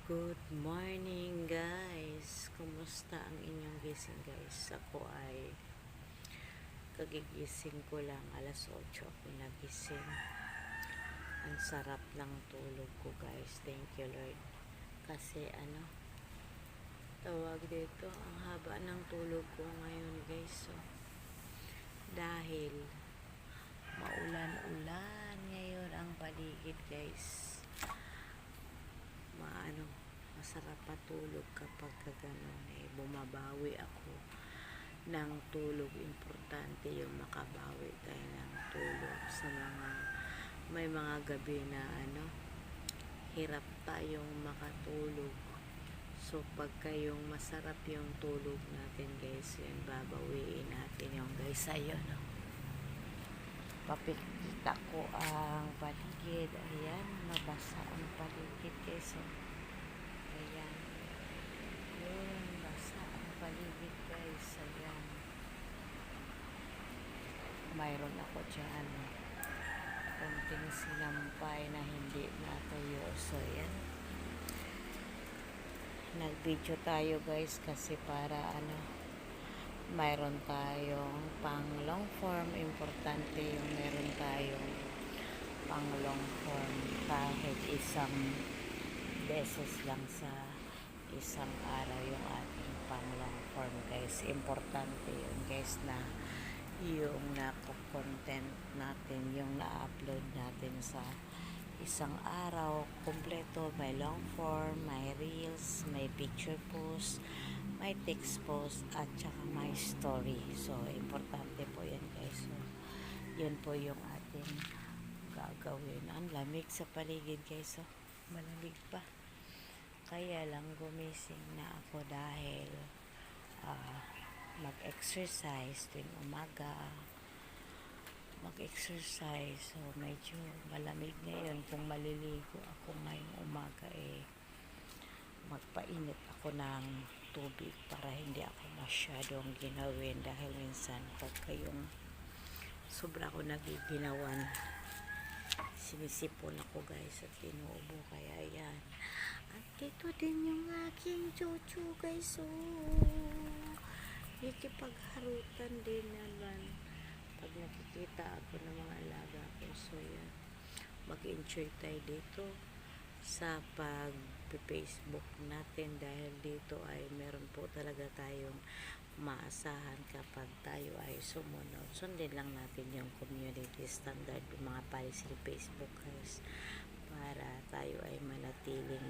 Good morning guys. Kumusta ang inyong gising guys? Ako ay kagigising ko lang, alas 8 ako nagising. Ang sarap ng tulog ko guys. Thank you Lord. Kasi tawag dito, ang haba ng tulog ko ngayon guys. So, dahil maulan-ulan ngayon ang paligid guys. Masarap patulog kapag gano'n bumabawi ako ng tulog. Importante yung makabawi tayo ng tulog sa may mga gabi na hirap tayong makatulog. So pagka yung masarap yung tulog natin guys, yun babawiin natin yung guys. Ayun papikita ko ang paligid. Ayan, mabasa ang paligid guys. Ayan. Yun, basa ang paligid guys. Ayan. Mayroon ako dyan konting sinampay na hindi natuyo. So, ayan. Nag-video tayo guys kasi para mayroon tayong pang long form. Importante yung meron tayong pang long form kahit isang beses lang sa isang araw yung ating pang long form guys. Importante yun guys na yung nako-content natin, yung na-upload natin sa isang araw kompleto, may long form, may reels, may picture post, may text post, at saka may story. So importante po yan guys. So yun po yung ating gagawin. Ang lamig sa paligid guys. So malamig pa. Kaya lang gumising na ako dahil mag-exercise tuwing umaga. Mag-exercise. So medyo malamig ngayon. Kung maliligo ako ngayong umaga magpainit ako ng tubig para hindi ako masyadong ginawin, dahil minsan pagka yung sobra ako nagiginawan, sinisipon ako guys at inuubo. Kaya yan. At dito din yung aking chuchu guys. So ikipagharutan din naman pag nakikita ako ng mga alaga ko. So yan, mag-enjoy tayo dito sa pag-Facebook natin, dahil dito ay meron po talaga tayong maasahan kapag tayo ay sumunod. Sundin lang natin yung community standard, yung mga policy ng Facebook guys, para tayo ay manatiling